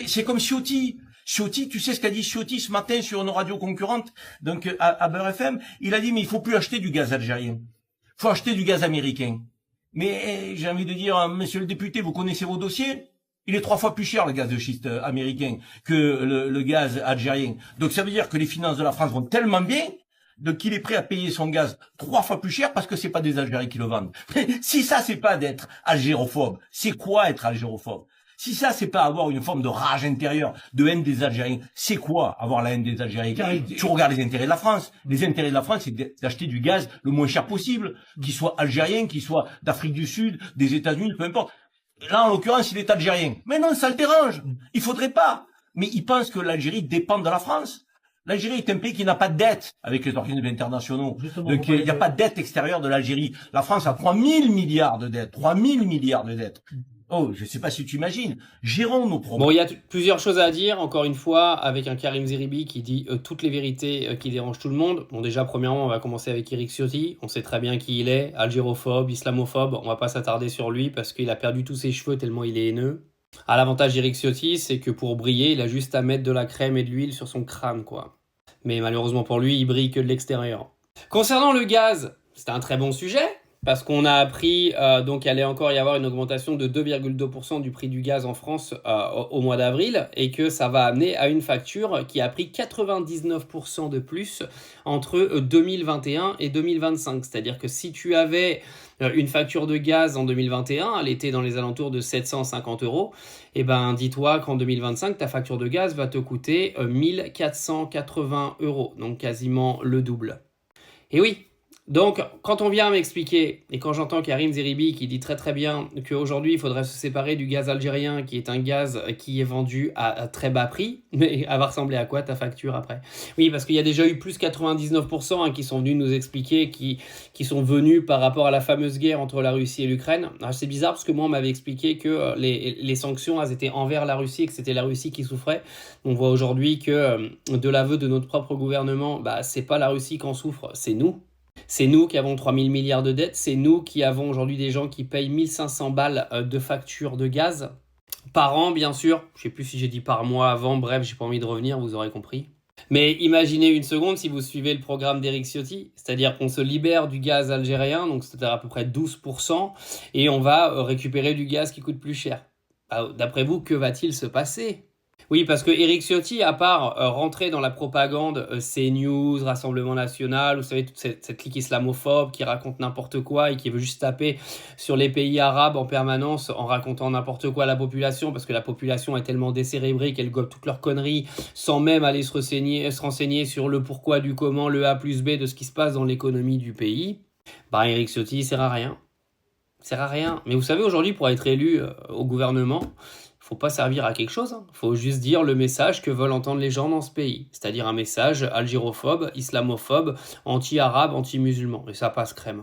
C'est comme Ciotti. Ciotti, tu sais ce qu'a dit Ciotti ce matin sur une radio concurrente, donc à Beurre FM. Il a dit, mais il faut plus acheter du gaz algérien. Il faut acheter du gaz américain. Mais j'ai envie de dire, monsieur le député, vous connaissez vos dossiers? Il est 3 fois plus cher le gaz de schiste américain que le gaz algérien. Donc ça veut dire que les finances de la France vont tellement bien donc qu'il est prêt à payer son gaz 3 fois plus cher parce que c'est pas des Algériens qui le vendent. Si ça c'est pas d'être algérophobe, c'est quoi être algérophobe? Si ça c'est pas avoir une forme de rage intérieure, de haine des Algériens, c'est quoi avoir la haine des Algériens? Tu regardes les intérêts de la France. Les intérêts de la France, c'est d'acheter du gaz le moins cher possible, qu'il soit algérien, qu'il soit d'Afrique du Sud, des États-Unis, peu importe. Là, en l'occurrence, il est algérien. Mais non, ça le dérange. Il faudrait pas. Mais il pense que l'Algérie dépend de la France. L'Algérie est un pays qui n'a pas de dette avec les organismes internationaux. Donc, il n'y a pas de dette extérieure de l'Algérie. La France a 3000 milliards de dettes. 3000 milliards de dettes. Oh, je sais pas si tu imagines. Gérons nos problèmes. Bon, il y a plusieurs choses à dire, encore une fois, avec un Karim Zeribi qui dit toutes les vérités qui dérangent tout le monde. Bon, déjà, premièrement, on va commencer avec Éric Ciotti. On sait très bien qui il est, algérophobe, islamophobe. On va pas s'attarder sur lui parce qu'il a perdu tous ses cheveux tellement il est haineux. À l'avantage d'Éric Ciotti, c'est que pour briller, il a juste à mettre de la crème et de l'huile sur son crâne, quoi. Mais malheureusement pour lui, il brille que de l'extérieur. Concernant le gaz, c'était un très bon sujet. Parce qu'on a appris donc qu'il allait encore y avoir une augmentation de 2,2% du prix du gaz en France au mois d'avril et que ça va amener à une facture qui a pris 99% de plus entre 2021 et 2025. C'est-à-dire que si tu avais une facture de gaz en 2021, elle était dans les alentours de 750 €, et ben dis-toi qu'en 2025, ta facture de gaz va te coûter 1480 €, donc quasiment le double. Et oui. Donc, quand on vient m'expliquer, et quand j'entends Karim Zeribi qui dit très très bien qu'aujourd'hui il faudrait se séparer du gaz algérien qui est un gaz qui est vendu à très bas prix, mais elle va ressembler à quoi ta facture après? Oui, parce qu'il y a déjà eu plus 99% qui sont venus nous expliquer, qui sont venus par rapport à la fameuse guerre entre la Russie et l'Ukraine. Alors c'est bizarre parce que moi on m'avait expliqué que les sanctions elles étaient envers la Russie et que c'était la Russie qui souffrait. On voit aujourd'hui que de l'aveu de notre propre gouvernement, c'est pas la Russie qui en souffre, c'est nous. C'est nous qui avons 3000 milliards de dettes, c'est nous qui avons aujourd'hui des gens qui payent 1500 balles de facture de gaz par an, bien sûr. Je sais plus si j'ai dit par mois avant, bref, j'ai pas envie de revenir, vous aurez compris. Mais imaginez une seconde si vous suivez le programme d'Éric Ciotti, c'est-à-dire qu'on se libère du gaz algérien, donc c'est-à-dire à peu près 12%, et on va récupérer du gaz qui coûte plus cher. D'après vous, que va-t-il se passer ? Oui, parce que Éric Ciotti, à part rentrer dans la propagande CNews, Rassemblement National, vous savez, toute cette clique islamophobe qui raconte n'importe quoi et qui veut juste taper sur les pays arabes en permanence en racontant n'importe quoi à la population, parce que la population est tellement décérébrée qu'elle gobe toutes leurs conneries sans même aller se renseigner sur le pourquoi, du comment, le A plus B de ce qui se passe dans l'économie du pays. Éric Ciotti, il sert à rien. Il sert à rien. Mais vous savez, aujourd'hui, pour être élu au gouvernement, faut pas servir à quelque chose, hein. Faut juste dire le message que veulent entendre les gens dans ce pays. C'est-à-dire un message algérophobe, islamophobe, anti-arabe, anti-musulman. Et ça passe crème.